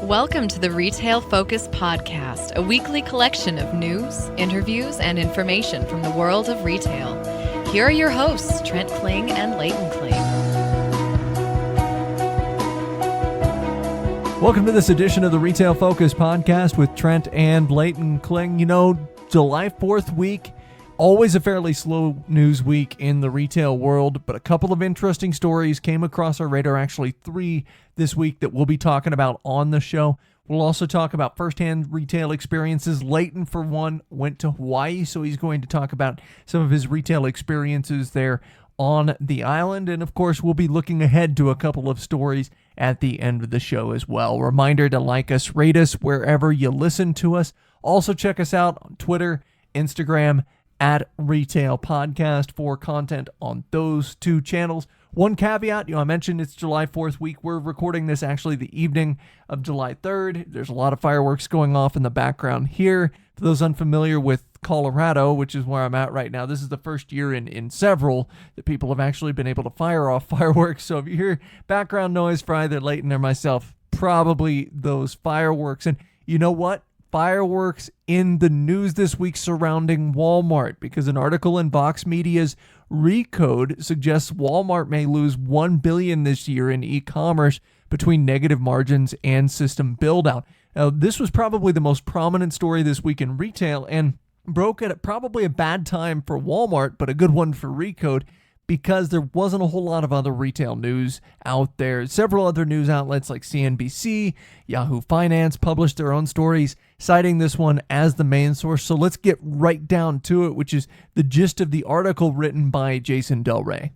Welcome to the Retail Focus Podcast, a weekly collection of news, interviews, and information from the world of retail. Here are your hosts, Trent Kling and Leighton Kling. Welcome to this edition of the Retail Focus Podcast with Trent and Leighton Kling. You know, July 4th week, always a fairly slow news week in the retail world, but a couple of interesting stories came across our radar, actually 3 this week that we'll be talking about on the show. We'll also talk about firsthand retail experiences. Leighton, for one, went to Hawaii, so he's going to talk about some of his retail experiences there on the island. And of course, we'll be looking ahead to a couple of stories at the end of the show as well. Reminder to like us, rate us wherever you listen to us. Also check us out on Twitter, Instagram, at Retail Podcast for content on those 2 channels. One caveat, I mentioned it's July 4th week. We're recording this actually the evening of July 3rd. There's a lot of fireworks going off in the background here. For those unfamiliar with Colorado, which is where I'm at right now, this is the first year in several that people have actually been able to fire off fireworks. So if you hear background noise for either Leighton or myself, probably those fireworks. And you know what? Fireworks in the news this week surrounding Walmart, because an article in Vox Media's Recode suggests Walmart may lose $1 billion this year in e-commerce between negative margins and system build-out. Now, this was probably the most prominent story this week in retail and broke at probably a bad time for Walmart, but a good one for Recode, because there wasn't a whole lot of other retail news out there. Several other news outlets like CNBC, Yahoo Finance published their own stories, citing this one as the main source. So let's get right down to it, which is the gist of the article written by Jason Del Rey.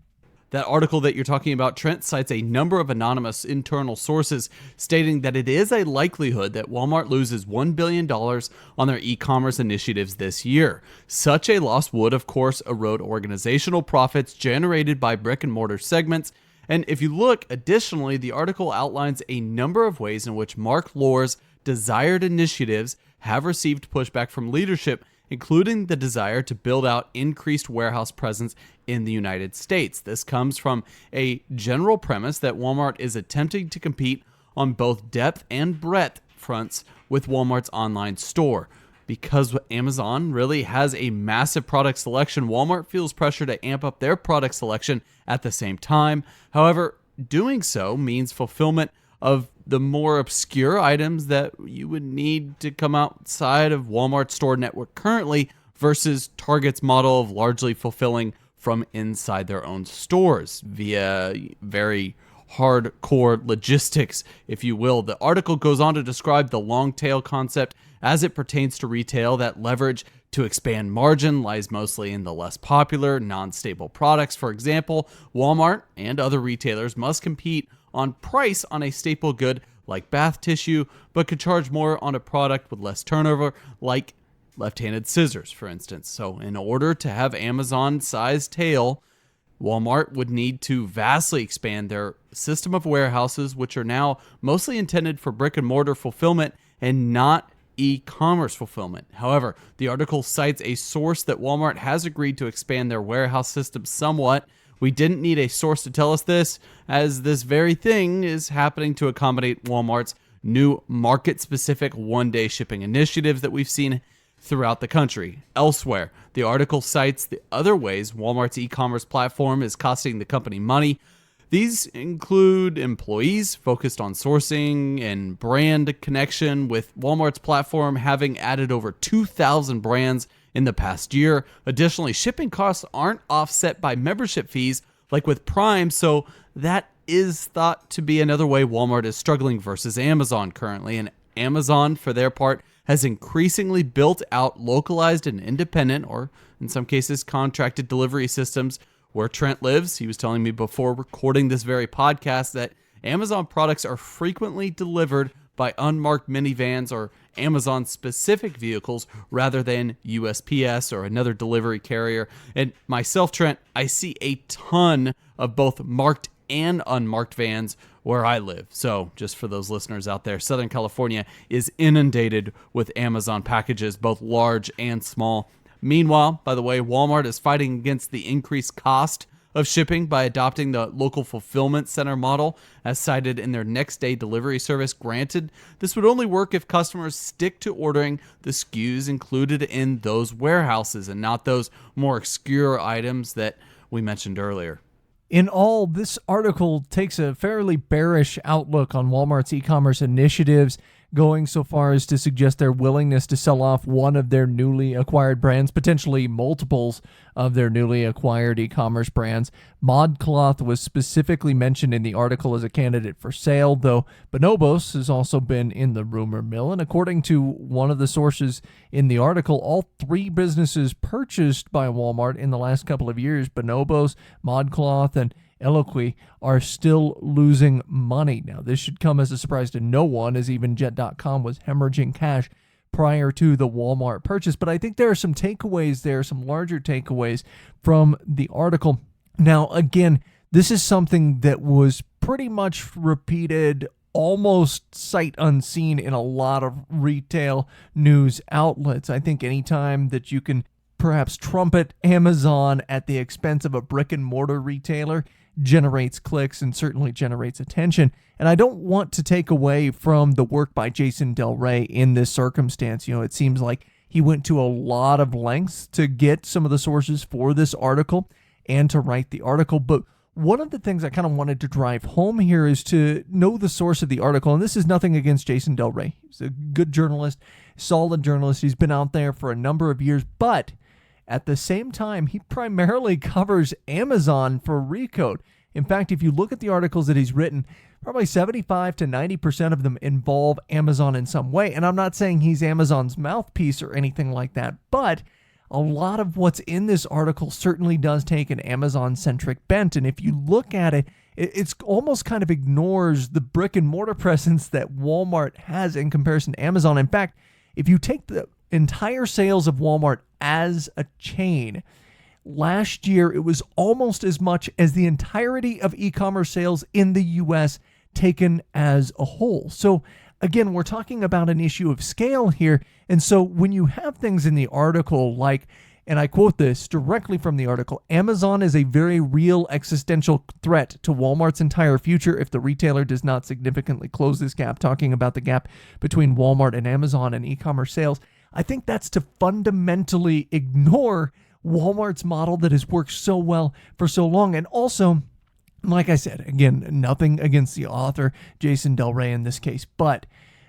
That article that you're talking about, Trent, cites a number of anonymous internal sources stating that it is a likelihood that Walmart loses $1 billion on their e-commerce initiatives this year. Such a loss would, of course, erode organizational profits generated by brick-and-mortar segments. And if you look, additionally, the article outlines a number of ways in which Marc Lore's desired initiatives have received pushback from leadership, including the desire to build out increased warehouse presence in the United States. This comes from a general premise that Walmart is attempting to compete on both depth and breadth fronts with Walmart's online store. Because Amazon really has a massive product selection, Walmart feels pressure to amp up their product selection at the same time. However, doing so means fulfillment of the more obscure items that you would need to come outside of Walmart's store network currently versus Target's model of largely fulfilling from inside their own stores via very hardcore logistics, if you will. The article goes on to describe the long tail concept as it pertains to retail. That leverage to expand margin lies mostly in the less popular, non-stable products. For example, Walmart and other retailers must compete on price on a staple good like bath tissue, but could charge more on a product with less turnover, like left-handed scissors, for instance. So in order to have Amazon-sized tail, Walmart would need to vastly expand their system of warehouses, which are now mostly intended for brick-and-mortar fulfillment and not e-commerce fulfillment. However, the article cites a source that Walmart has agreed to expand their warehouse system somewhat. We didn't need a source to tell us this, as this very thing is happening to accommodate Walmart's new market-specific one-day shipping initiatives that we've seen throughout the country. Elsewhere, the article cites the other ways Walmart's e-commerce platform is costing the company money. These include employees focused on sourcing and brand connection, with Walmart's platform having added over 2,000 brands in the past year. Additionally, shipping costs aren't offset by membership fees like with Prime, so that is thought to be another way Walmart is struggling versus Amazon currently. And Amazon, for their part, has increasingly built out localized and independent, or in some cases contracted delivery systems. Where Trent lives, he was telling me before recording this very podcast that Amazon products are frequently delivered by unmarked minivans or Amazon-specific vehicles rather than USPS or another delivery carrier. And myself, Trent, I see a ton of both marked and unmarked vans where I live. So just for those listeners out there, Southern California is inundated with Amazon packages, both large and small. Meanwhile, by the way, Walmart is fighting against the increased cost of shipping by adopting the local fulfillment center model, as cited in their next-day delivery service. Granted, this would only work if customers stick to ordering the SKUs included in those warehouses and not those more obscure items that we mentioned earlier. In all, this article takes a fairly bearish outlook on Walmart's e-commerce initiatives, going so far as to suggest their willingness to sell off one of their newly acquired brands, potentially multiples of their newly acquired e-commerce brands. ModCloth was specifically mentioned in the article as a candidate for sale, though Bonobos has also been in the rumor mill. And according to one of the sources in the article, all three businesses purchased by Walmart in the last couple of years, Bonobos, ModCloth, and Eloquy, are still losing money. Now, this should come as a surprise to no one, as even Jet.com was hemorrhaging cash prior to the Walmart purchase. But I think there are some takeaways there, some larger takeaways from the article. Now, again, this is something that was pretty much repeated almost sight unseen in a lot of retail news outlets. I think anytime that you can perhaps trumpet Amazon at the expense of a brick and mortar retailer generates clicks and certainly generates attention. And I don't want to take away from the work by Jason Del Rey in this circumstance. You know, it seems like he went to a lot of lengths to get some of the sources for this article and to write the article. But one of the things I kind of wanted to drive home here is to know the source of the article. And this is nothing against Jason Del Rey. He's a good journalist, solid journalist. He's been out there for a number of years, but at the same time, he primarily covers Amazon for Recode. In fact, if you look at the articles that he's written, probably 75 to 90% of them involve Amazon in some way. And I'm not saying he's Amazon's mouthpiece or anything like that, but a lot of what's in this article certainly does take an Amazon-centric bent. And if you look at it, it's almost kind of ignores the brick and mortar presence that Walmart has in comparison to Amazon. In fact, if you take the entire sales of Walmart as a chain, last year it was almost as much as the entirety of e-commerce sales in the US taken as a whole. So again, we're talking about an issue of scale here. And so when you have things in the article like, and I quote this directly from the article, Amazon is a very real existential threat to Walmart's entire future if the retailer does not significantly close this gap, talking about the gap between Walmart and Amazon and e-commerce sales. I think that's to fundamentally ignore Walmart's model that has worked so well for so long. And also, like I said, again, nothing against the author, Jason Del Rey in this case, but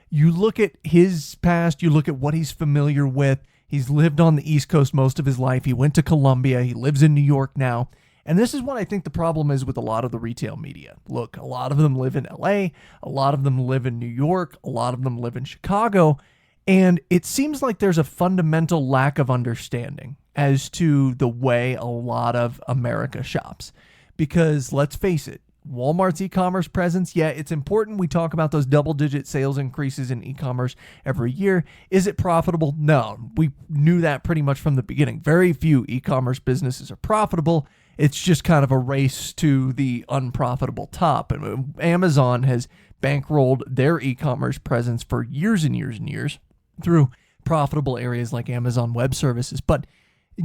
you look at his past, you look at what he's familiar with. He's lived on the East Coast most of his life. He went to Columbia. He lives in New York now. And this is what I think the problem is with a lot of the retail media. Look, a lot of them live in LA. A lot of them live in New York. A lot of them live in Chicago. And it seems like there's a fundamental lack of understanding as to the way a lot of America shops. Because let's face it, Walmart's e-commerce presence, yeah, it's important. We talk about those double-digit sales increases in e-commerce every year. Is it profitable? No, we knew that pretty much from the beginning. Very few e-commerce businesses are profitable. It's just kind of a race to the unprofitable top. And Amazon has bankrolled their e-commerce presence for years and years and years through profitable areas like Amazon Web Services. But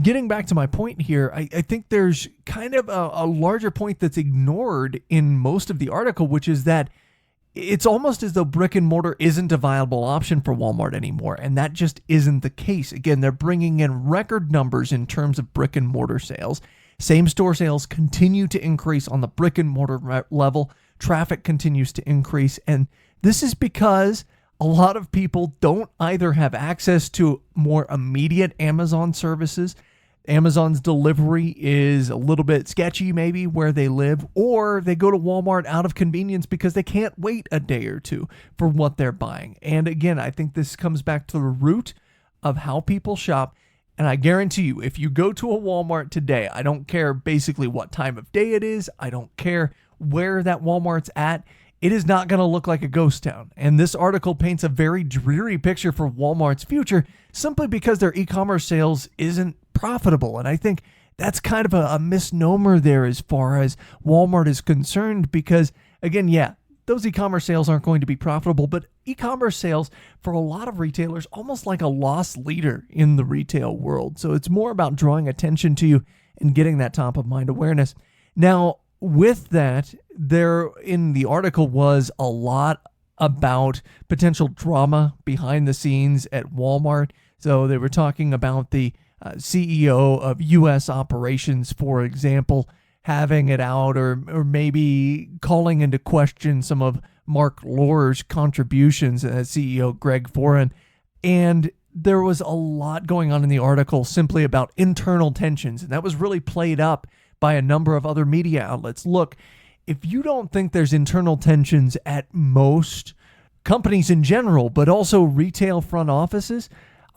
getting back to my point here, I think there's kind of a larger point that's ignored in most of the article, which is that it's almost as though brick and mortar isn't a viable option for Walmart anymore. And that just isn't the case. Again, they're bringing in record numbers in terms of brick and mortar sales. Same store sales continue to increase on the brick and mortar level. Traffic continues to increase. And this is because a lot of people don't either have access to more immediate Amazon services. Amazon's delivery is a little bit sketchy maybe where they live, or they go to Walmart out of convenience because they can't wait a day or two for what they're buying. And again, I think this comes back to the root of how people shop. And I guarantee you, if you go to a Walmart today, I don't care basically what time of day it is. I don't care where that Walmart's at. It is not going to look like a ghost town. And this article paints a very dreary picture for Walmart's future simply because their e-commerce sales isn't profitable. And I think that's kind of a misnomer there as far as Walmart is concerned because, again, yeah, those e-commerce sales aren't going to be profitable, but e-commerce sales for a lot of retailers almost like a loss leader in the retail world. So it's more about drawing attention to you and getting that top of mind awareness. Now, with that, there in the article was a lot about potential drama behind the scenes at Walmart. So they were talking about the CEO of U.S. operations, for example, having it out or maybe calling into question some of Marc Lore's contributions as CEO Greg Foran. And there was a lot going on in the article simply about internal tensions, and that was really played up by a number of other media outlets. Look, if you don't think there's internal tensions at most companies in general, but also retail front offices,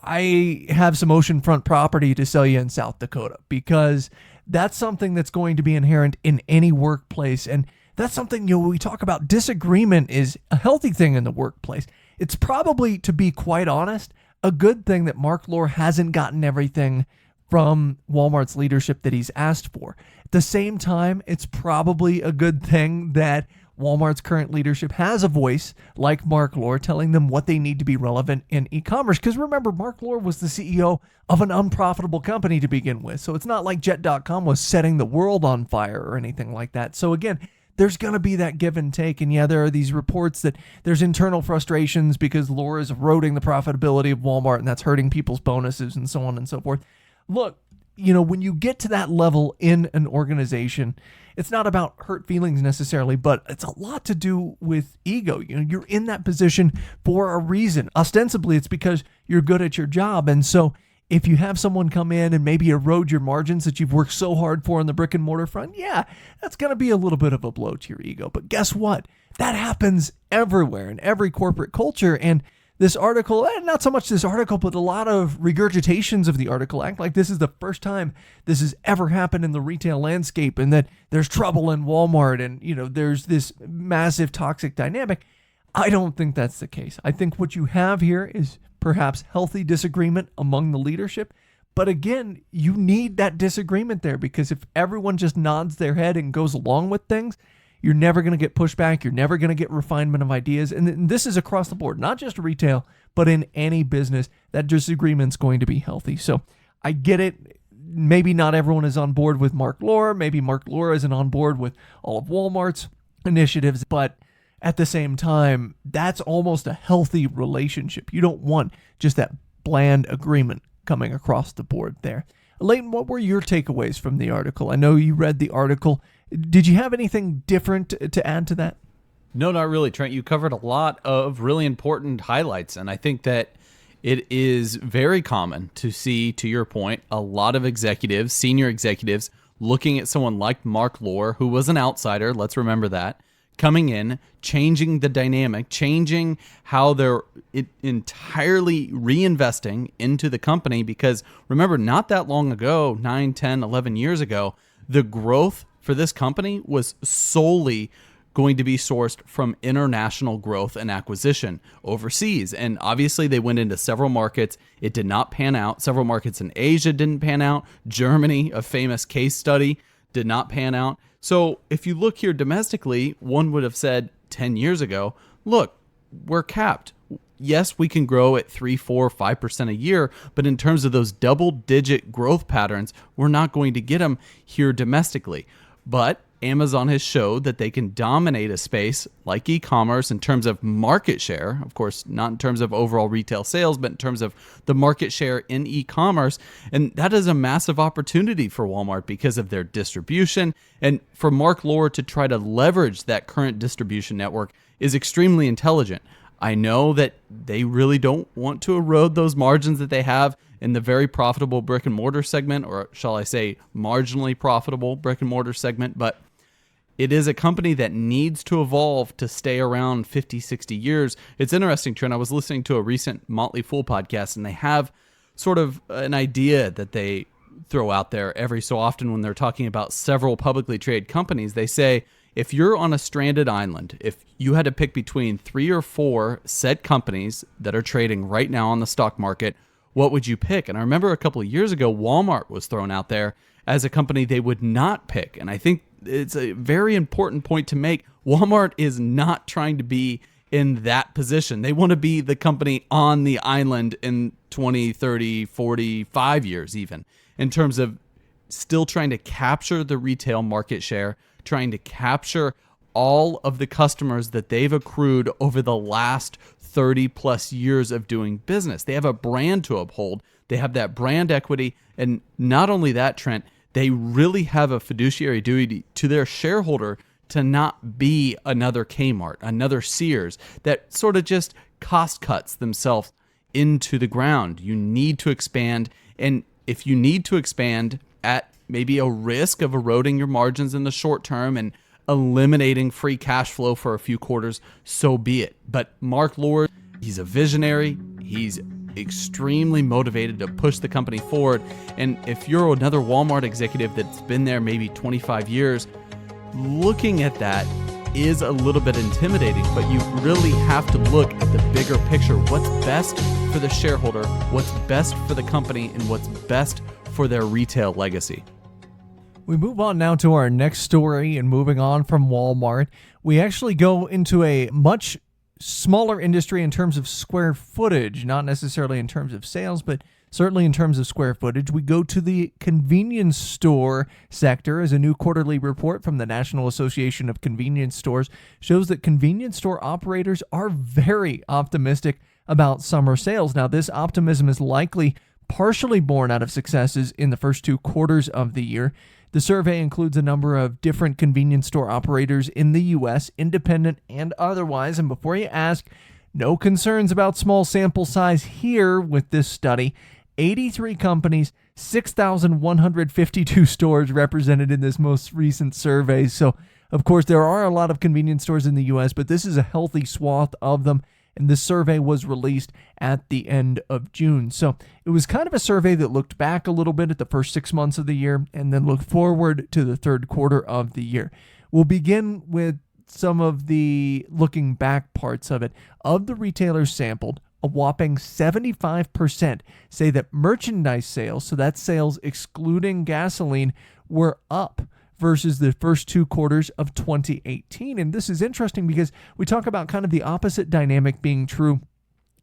I have some oceanfront property to sell you in South Dakota, because that's something that's going to be inherent in any workplace. And that's something, we talk about disagreement is a healthy thing in the workplace. It's probably, to be quite honest, a good thing that Marc Lore hasn't gotten everything from Walmart's leadership that he's asked for. At the same time, it's probably a good thing that Walmart's current leadership has a voice like Marc Lore telling them what they need to be relevant in e-commerce. Because remember, Marc Lore was the CEO of an unprofitable company to begin with. So it's not like Jet.com was setting the world on fire or anything like that. So again, there's going to be that give and take. And yeah, there are these reports that there's internal frustrations because Lore is eroding the profitability of Walmart and that's hurting people's bonuses and so on and so forth. Look, when you get to that level in an organization, it's not about hurt feelings necessarily, but it's a lot to do with ego. You're in that position for a reason. Ostensibly, it's because you're good at your job. And so if you have someone come in and maybe erode your margins that you've worked so hard for on the brick and mortar front, yeah, that's going to be a little bit of a blow to your ego. But guess what? That happens everywhere in every corporate culture. And this article, not so much this article, but a lot of regurgitations of the article act like this is the first time this has ever happened in the retail landscape and that there's trouble in Walmart and, there's this massive toxic dynamic. I don't think that's the case. I think what you have here is perhaps healthy disagreement among the leadership. But again, you need that disagreement there, because if everyone just nods their head and goes along with things, you're never going to get pushback. You're never going to get refinement of ideas. And this is across the board, not just retail, but in any business. That disagreement's going to be healthy. So I get it. Maybe not everyone is on board with Marc Lore. Maybe Marc Lore isn't on board with all of Walmart's initiatives. But at the same time, that's almost a healthy relationship. You don't want just that bland agreement coming across the board there. Leighton, what were your takeaways from the article? I know you read the article. Did you have anything different to add to that? No, not really, Trent. You covered a lot of really important highlights, and I think that it is very common to see, to your point, a lot of executives, senior executives, looking at someone like Marc Lore, who was an outsider, let's remember that, coming in, changing the dynamic, changing how they're entirely reinvesting into the company. Because remember, not that long ago, 9, 10, 11 years ago, the growth for this company was solely going to be sourced from international growth and acquisition overseas. And obviously they went into several markets. It did not pan out. Several markets in Asia didn't pan out. Germany, a famous case study, did not pan out. So if you look here domestically, one would have said 10 years ago, look, we're capped. Yes, we can grow at 3, 4, 5% a year, but in terms of those double-digit growth patterns, we're not going to get them here domestically. But Amazon has showed that they can dominate a space like e-commerce in terms of market share, of course, not in terms of overall retail sales, but in terms of the market share in e-commerce. And that is a massive opportunity for Walmart because of their distribution. And for Marc Lore to try to leverage that current distribution network is extremely intelligent. I know that they really don't want to erode those margins that they have in the very profitable brick and mortar segment, or shall I say marginally profitable brick and mortar segment, but it is a company that needs to evolve to stay around 50, 60 years. It's interesting, Trent. I was listening to a recent Motley Fool podcast, and they have sort of an idea that they throw out there every so often when they're talking about several publicly traded companies. They say, if you're on a stranded island, if you had to pick between 3 or 4 said companies that are trading right now on the stock market, what would you pick? And I remember a couple of years ago, Walmart was thrown out there as a company they would not pick. And I think it's a very important point to make. Walmart is not trying to be in that position. They want to be the company on the island in 20, 30, 45 years even, in terms of still trying to capture the retail market share, trying to capture all of the customers that they've accrued over the last 30 plus years of doing business. They have a brand to uphold. They have that brand equity. And not only that, Trent, they really have a fiduciary duty to their shareholder to not be another Kmart, another Sears that sort of just cost cuts themselves into the ground. You need to expand. And if you need to expand at maybe a risk of eroding your margins in the short term and eliminating free cash flow for a few quarters, so be it. But Marc Lore, he's a visionary. He's extremely motivated to push the company forward. And if you're another Walmart executive that's been there maybe 25 years, looking at that is a little bit intimidating, but you really have to look at the bigger picture. What's best for the shareholder, what's best for the company, and what's best for their retail legacy. We move on now to our next story, and moving on from Walmart, we actually go into a much smaller industry in terms of square footage, not necessarily in terms of sales, but certainly in terms of square footage. We go to the convenience store sector, as a new quarterly report from the National Association of Convenience Stores shows that convenience store operators are very optimistic about summer sales. Now, this optimism is likely partially born out of successes in the first 2 quarters of the year. The survey includes a number of different convenience store operators in the U.S., independent and otherwise. And before you ask, no concerns about small sample size here with this study. 83 companies, 6,152 stores represented in this most recent survey. So, of course, there are a lot of convenience stores in the U.S., but this is a healthy swath of them. And this survey was released at the end of June. So it was kind of a survey that looked back a little bit at the first 6 months of the year and then looked forward to the third quarter of the year. We'll begin with some of the looking back parts of it. Of the retailers sampled, a whopping 75% say that merchandise sales, so that's sales excluding gasoline, were up versus the first 2 quarters of 2018. And this is interesting because we talk about kind of the opposite dynamic being true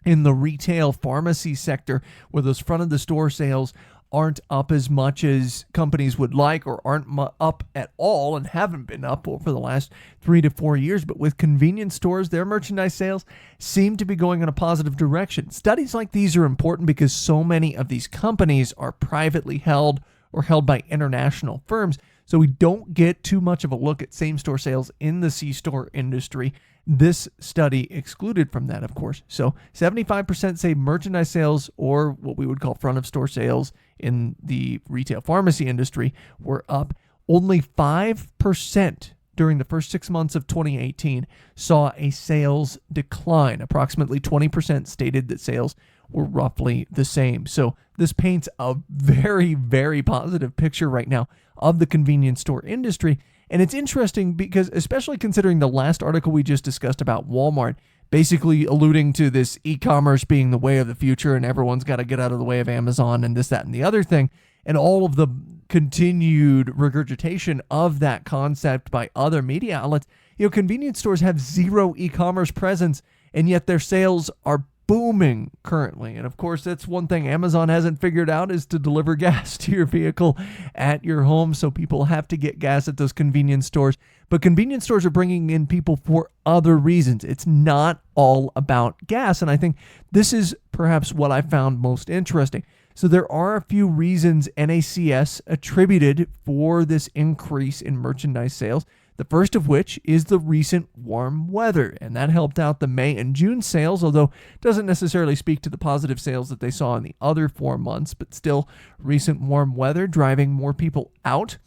in the retail pharmacy sector, where those front of the store sales aren't up as much as companies would like, or aren't up at all and haven't been up over the last 3 to 4 years. But with convenience stores, their merchandise sales seem to be going in a positive direction. Studies like these are important because so many of these companies are privately held or held by international firms. So we don't get too much of a look at same-store sales in the C-store industry. This study excluded from that, of course. So 75% say merchandise sales, or what we would call front-of-store sales in the retail pharmacy industry, were up. Only 5% during the first 6 months of 2018 saw a sales decline. Approximately 20% stated that sales were roughly the same. So this paints a very, very positive picture right now of the convenience store industry. And it's interesting because, especially considering the last article we just discussed about Walmart, basically alluding to this e-commerce being the way of the future and everyone's got to get out of the way of Amazon and this, that, and the other thing, and all of the continued regurgitation of that concept by other media outlets. Convenience stores have zero e-commerce presence, and yet their sales are booming currently. And of course, that's one thing Amazon hasn't figured out, is to deliver gas to your vehicle at your home. So people have to get gas at those convenience stores. But convenience stores are bringing in people for other reasons. It's not all about gas. And I think this is perhaps what I found most interesting. So there are a few reasons NACS attributed for this increase in merchandise sales. The first of which is the recent warm weather, and that helped out the May and June sales, although it doesn't necessarily speak to the positive sales that they saw in the other 4 months, but still, recent warm weather driving more people out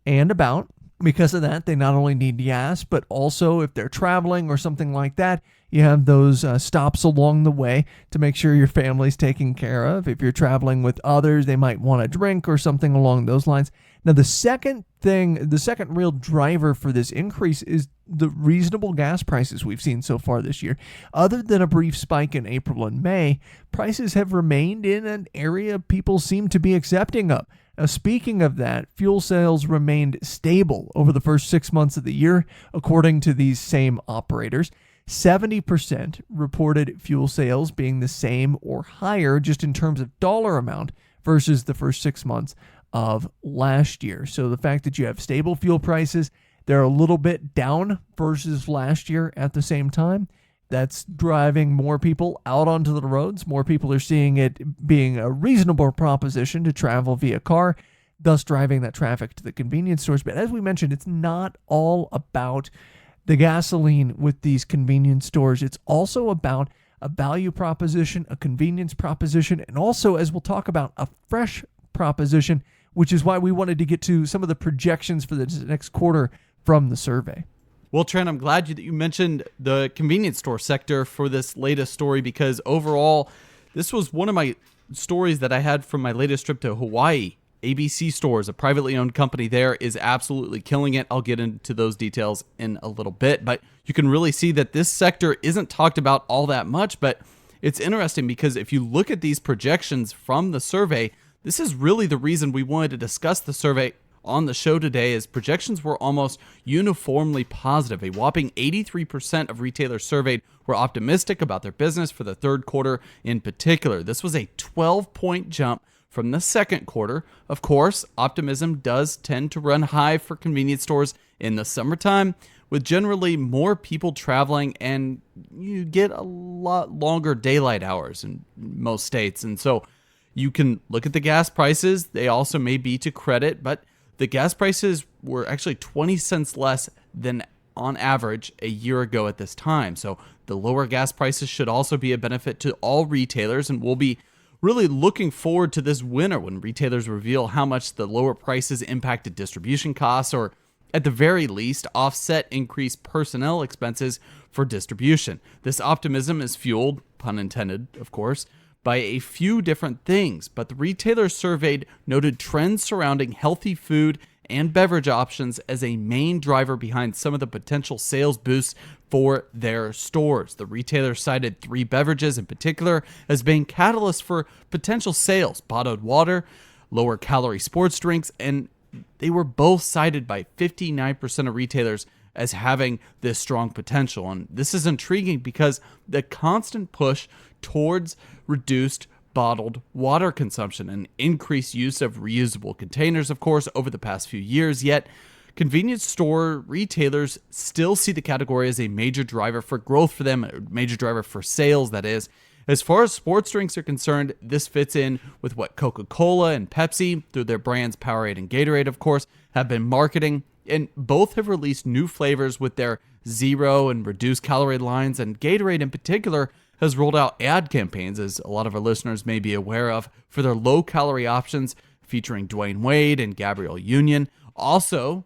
and about. Because of that, they not only need gas, but also if they're traveling or something like that, you have those stops along the way to make sure your family's taken care of. If you're traveling with others, they might want a drink or something along those lines. Now, the second real driver for this increase is the reasonable gas prices we've seen so far this year. Other than a brief spike in April and May, prices have remained in an area people seem to be accepting of. Now, speaking of that, fuel sales remained stable over the first 6 months of the year, according to these same operators. 70% reported fuel sales being the same or higher just in terms of dollar amount versus the first 6 months of last year. So the fact that you have stable fuel prices, they're a little bit down versus last year at the same time. That's driving more people out onto the roads. More people are seeing it being a reasonable proposition to travel via car, thus driving that traffic to the convenience stores. But as we mentioned, it's not all about the gasoline with these convenience stores. It's also about a value proposition, a convenience proposition, and also, as we'll talk about, a fresh proposition, which is why we wanted to get to some of the projections for the next quarter from the survey. Well, Trent, I'm glad that you mentioned the convenience store sector for this latest story, because overall, this was one of my stories that I had from my latest trip to Hawaii. ABC Stores, a privately owned company there, is absolutely killing it. I'll get into those details in a little bit, but you can really see that this sector isn't talked about all that much. But it's interesting because if you look at these projections from the survey, this is really the reason we wanted to discuss the survey on the show today, is projections were almost uniformly positive. A whopping 83% of retailers surveyed were optimistic about their business for the third quarter in particular. This was a 12-point jump from the second quarter. Of course, optimism does tend to run high for convenience stores in the summertime, with generally more people traveling, and you get a lot longer daylight hours in most states. And so you can look at the gas prices. They also may be to credit, but the gas prices were actually 20 cents less than on average a year ago at this time. So the lower gas prices should also be a benefit to all retailers, and we'll be really looking forward to this winter when retailers reveal how much the lower prices impacted distribution costs, or at the very least offset increased personnel expenses for distribution. This optimism is fueled, pun intended, of course, by a few different things, but the retailers surveyed noted trends surrounding healthy food and beverage options as a main driver behind some of the potential sales boosts for their stores. The retailers cited 3 beverages in particular as being catalysts for potential sales: bottled water, lower calorie sports drinks, and they were both cited by 59% of retailers as having this strong potential. And this is intriguing because the constant push towards reduced bottled water consumption and increased use of reusable containers, of course, over the past few years. Yet convenience store retailers still see the category as a major driver for growth for them, a major driver for sales, that is. As far as sports drinks are concerned, this fits in with what Coca-Cola and Pepsi, through their brands Powerade and Gatorade, of course, have been marketing. And both have released new flavors with their zero and reduced calorie lines, and Gatorade in particular has rolled out ad campaigns, as a lot of our listeners may be aware of, for their low-calorie options featuring Dwayne Wade and Gabrielle Union. Also,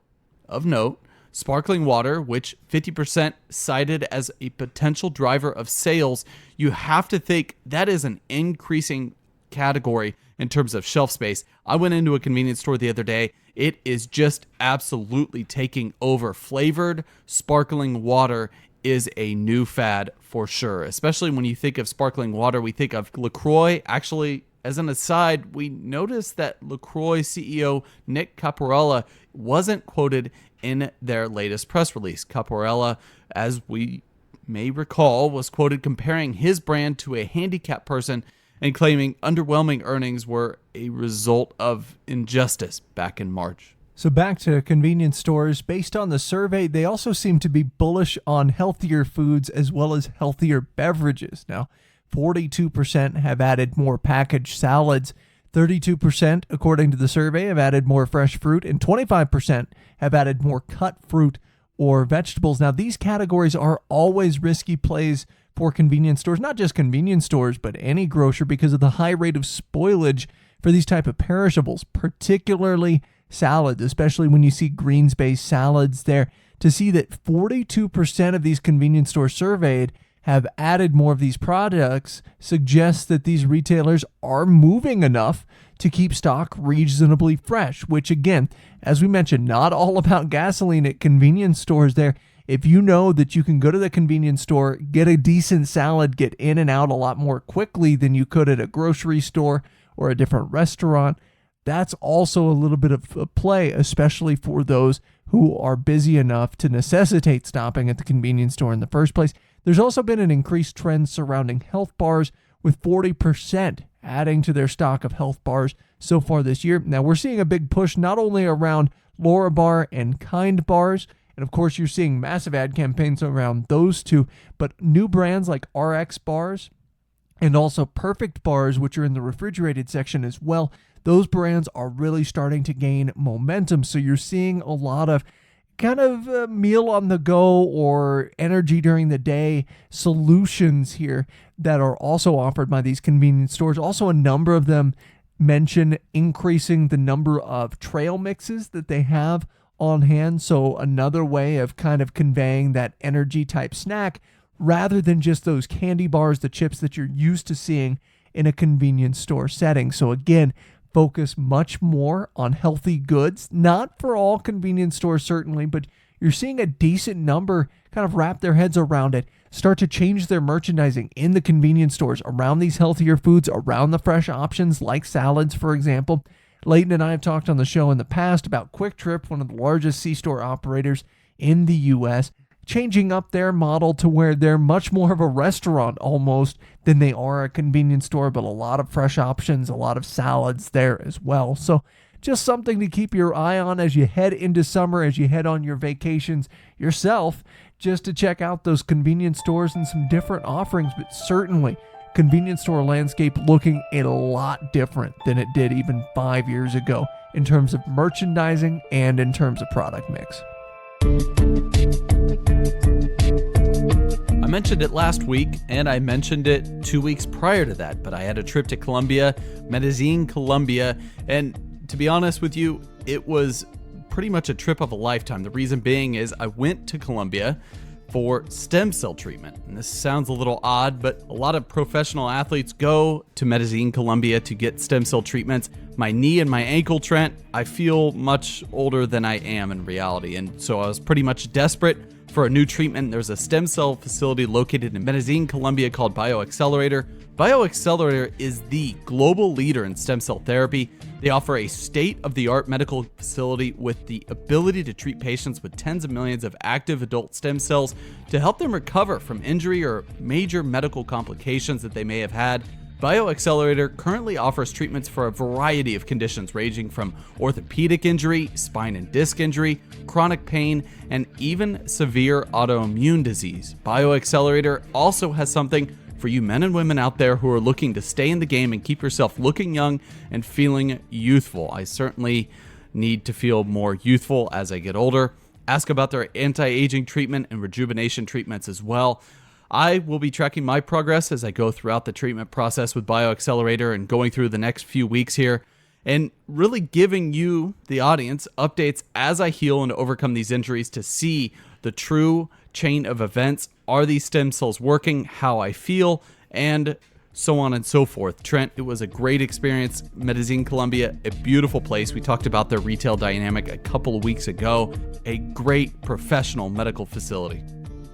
of note, sparkling water, which 50% cited as a potential driver of sales. You have to think that is an increasing category in terms of shelf space. I went into a convenience store the other day. It is just absolutely taking over. Flavored sparkling water is a new fad for sure, especially when you think of sparkling water. We think of LaCroix. Actually, as an aside, we noticed that LaCroix CEO Nick Caporella wasn't quoted in their latest press release. Caporella, as we may recall, was quoted comparing his brand to a handicapped person and claiming underwhelming earnings were a result of injustice back in March. So back to convenience stores, based on the survey, they also seem to be bullish on healthier foods as well as healthier beverages. Now, 42% have added more packaged salads, 32%, according to the survey, have added more fresh fruit, and 25% have added more cut fruit or vegetables. Now, these categories are always risky plays for convenience stores, not just convenience stores, but any grocer, because of the high rate of spoilage for these type of perishables, particularly salads, especially when you see greens-based salads there. To see that 42% of these convenience stores surveyed have added more of these products suggests that these retailers are moving enough to keep stock reasonably fresh, which again, as we mentioned, not all about gasoline at convenience stores there. If you know that you can go to the convenience store, get a decent salad, get in and out a lot more quickly than you could at a grocery store or a different restaurant, that's also a little bit of a play, especially for those who are busy enough to necessitate stopping at the convenience store in the first place. There's also been an increased trend surrounding health bars, with 40% adding to their stock of health bars so far this year. Now, we're seeing a big push not only around Laura Bar and Kind bars, and of course, you're seeing massive ad campaigns around those two, but new brands like RX bars and also Perfect bars, which are in the refrigerated section as well. Those brands are really starting to gain momentum. So you're seeing a lot of kind of meal on the go or energy during the day solutions here that are also offered by these convenience stores. Also, a number of them mention increasing the number of trail mixes that they have on hand. So another way of kind of conveying that energy type snack rather than just those candy bars, the chips that you're used to seeing in a convenience store setting. So again, focus much more on healthy goods, not for all convenience stores certainly, but you're seeing a decent number kind of wrap their heads around it, start to change their merchandising in the convenience stores around these healthier foods, around the fresh options like salads, for example. Leighton and I have talked on the show in the past about Quick Trip, one of the largest C-store operators in the U.S., changing up their model to where they're much more of a restaurant almost than they are a convenience store, but a lot of fresh options, a lot of salads there as well. So just something to keep your eye on as you head into summer, as you head on your vacations yourself, just to check out those convenience stores and some different offerings. But certainly, convenience store landscape looking a lot different than it did even 5 years ago in terms of merchandising and in terms of product mix. I mentioned it last week, and I mentioned it 2 weeks prior to that, but I had a trip to Colombia, Medellin, Colombia, and to be honest with you, it was pretty much a trip of a lifetime. The reason being is I went to Colombia for stem cell treatment. And this sounds a little odd, but a lot of professional athletes go to Medellin, Colombia to get stem cell treatments. My knee and my ankle, Trent, I feel much older than I am in reality. And so I was pretty much desperate for a new treatment. There's a stem cell facility located in Medellin, Colombia called Accelerator. Accelerator is the global leader in stem cell therapy. They offer a state-of-the-art medical facility with the ability to treat patients with tens of millions of active adult stem cells to help them recover from injury or major medical complications that they may have had. Accelerator currently offers treatments for a variety of conditions ranging from orthopedic injury, spine and disc injury, chronic pain, and even severe autoimmune disease. Accelerator also has something for you men and women out there who are looking to stay in the game and keep yourself looking young and feeling youthful. I certainly need to feel more youthful as I get older. Ask about their anti-aging treatment and rejuvenation treatments as well. I will be tracking my progress as I go throughout the treatment process with Accelerator and going through the next few weeks here and really giving you, the audience, updates as I heal and overcome these injuries to see the true chain of events. Are these stem cells working? How I feel, and so on and so forth. Trent, it was a great experience. Medellin, Colombia, a beautiful place. We talked about their retail dynamic a couple of weeks ago. A great professional medical facility.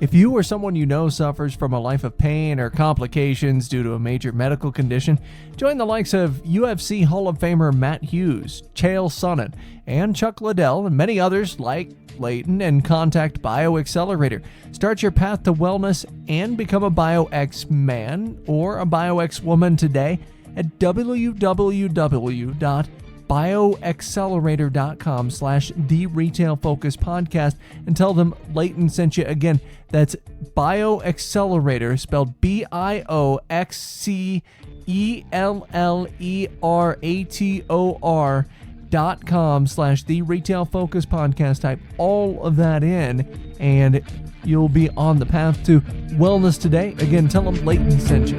If you or someone you know suffers from a life of pain or complications due to a major medical condition, join the likes of UFC Hall of Famer Matt Hughes, Chael Sonnen, and Chuck Liddell, and many others like Leighton, and contact Accelerator. Start your path to wellness and become a BioX man or a BioX woman today at www.bioaccelerator.com/theretailfocuspodcast and tell them Leighton sent you. Again, that's Accelerator, spelled BioAccelerator.com/theretailfocuspodcast. Type all of that in and you'll be on the path to wellness today. Again, tell them Leighton sent you.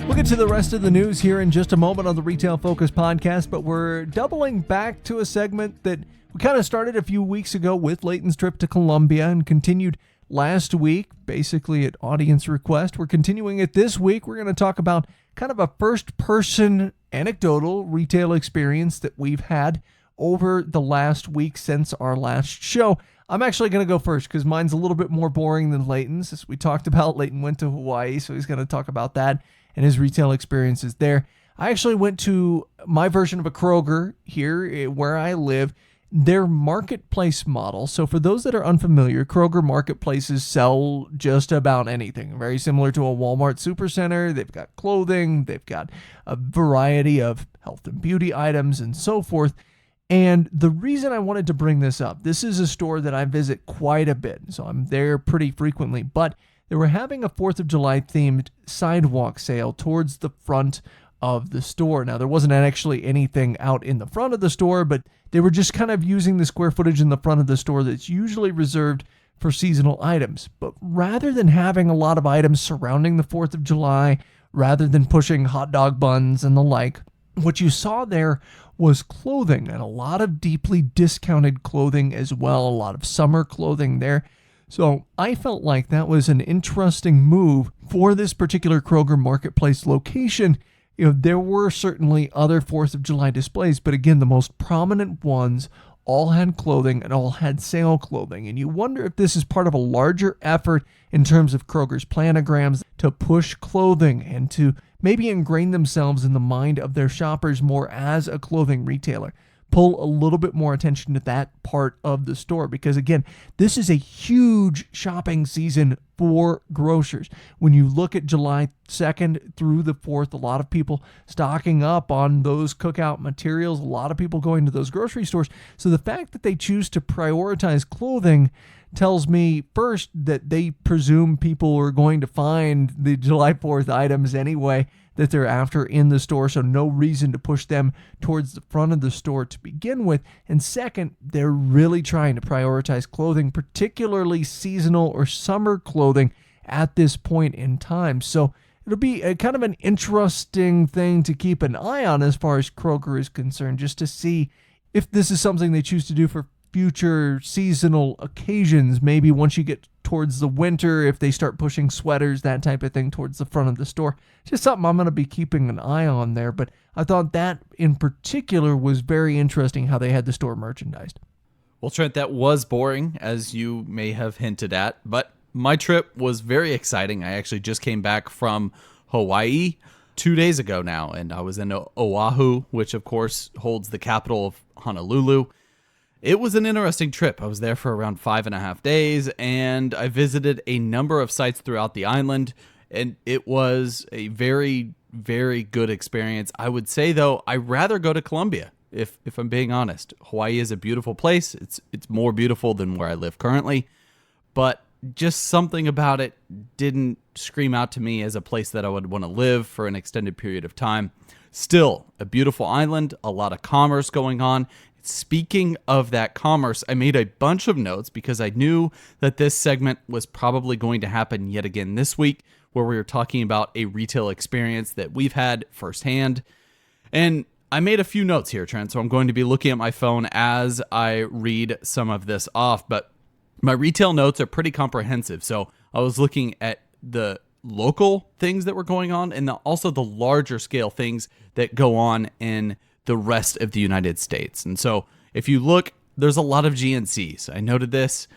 We'll get to the rest of the news here in just a moment on the Retail Focus podcast, but we're doubling back to a segment that we kind of started a few weeks ago with Leighton's trip to Colombia and continued last week, basically at audience request. We're continuing it this week. We're going to talk about kind of a first-person anecdotal retail experience that we've had over the last week since our last show. I'm actually going to go first because mine's a little bit more boring than Leighton's. As we talked about, Leighton went to Hawaii, so he's going to talk about that and his retail experiences there. I actually went to my version of a Kroger here where I live their marketplace model. So for those that are unfamiliar, Kroger marketplaces sell just about anything. Very similar to a Walmart supercenter. They've got clothing, they've got a variety of health and beauty items and so forth. And the reason I wanted to bring this up, this is a store that I visit quite a bit, so I'm there pretty frequently, but they were having a 4th of July themed sidewalk sale towards the front of the store. Now, there wasn't actually anything out in the front of the store, but they were just kind of using the square footage in the front of the store that's usually reserved for seasonal items. But rather than having a lot of items surrounding the 4th of July, rather than pushing hot dog buns and the like, what you saw there was clothing, and a lot of deeply discounted clothing as well, a lot of summer clothing there. So I felt like that was an interesting move for this particular Kroger Marketplace location. There were certainly other 4th of July displays, but again, the most prominent ones all had clothing and all had sale clothing. And you wonder if this is part of a larger effort in terms of Kroger's planograms to push clothing and to maybe ingrain themselves in the mind of their shoppers more as a clothing retailer. Pull a little bit more attention to that part of the store, because again, this is a huge shopping season for grocers. When you look at July 2nd through the 4th, a lot of people stocking up on those cookout materials, a lot of people going to those grocery stores. So the fact that they choose to prioritize clothing tells me first that they presume people are going to find the July 4th items anyway that they're after in the store, so no reason to push them towards the front of the store to begin with. And second, they're really trying to prioritize clothing, particularly seasonal or summer clothing at this point in time. So it'll be a kind of an interesting thing to keep an eye on as far as Kroger is concerned, just to see if this is something they choose to do for future seasonal occasions. Maybe once you get towards the winter, if they start pushing sweaters, that type of thing, towards the front of the store. Just something I'm going to be keeping an eye on there. But I thought that in particular was very interesting, how they had the store merchandised. Well, Trent, that was boring, as you may have hinted at, but my trip was very exciting. I actually just came back from Hawaii 2 days ago now, and I was in Oahu, which of course holds the capital of Honolulu. It was an interesting trip. I was there for around 5.5 days, and I visited a number of sites throughout the island, and it was a very, very good experience. I would say, though, I'd rather go to Colombia, if I'm being honest. Hawaii is a beautiful place. It's more beautiful than where I live currently, but just something about it didn't scream out to me as a place that I would want to live for an extended period of time. Still, a beautiful island, a lot of commerce going on. Speaking of that commerce, I made a bunch of notes because I knew that this segment was probably going to happen yet again this week, where we were talking about a retail experience that we've had firsthand. And I made a few notes here, Trent, so I'm going to be looking at my phone as I read some of this off. But my retail notes are pretty comprehensive. So I was looking at the local things that were going on and also the larger scale things that go on in the rest of the United States. And so if you look, there's a lot of GNCs. I noted this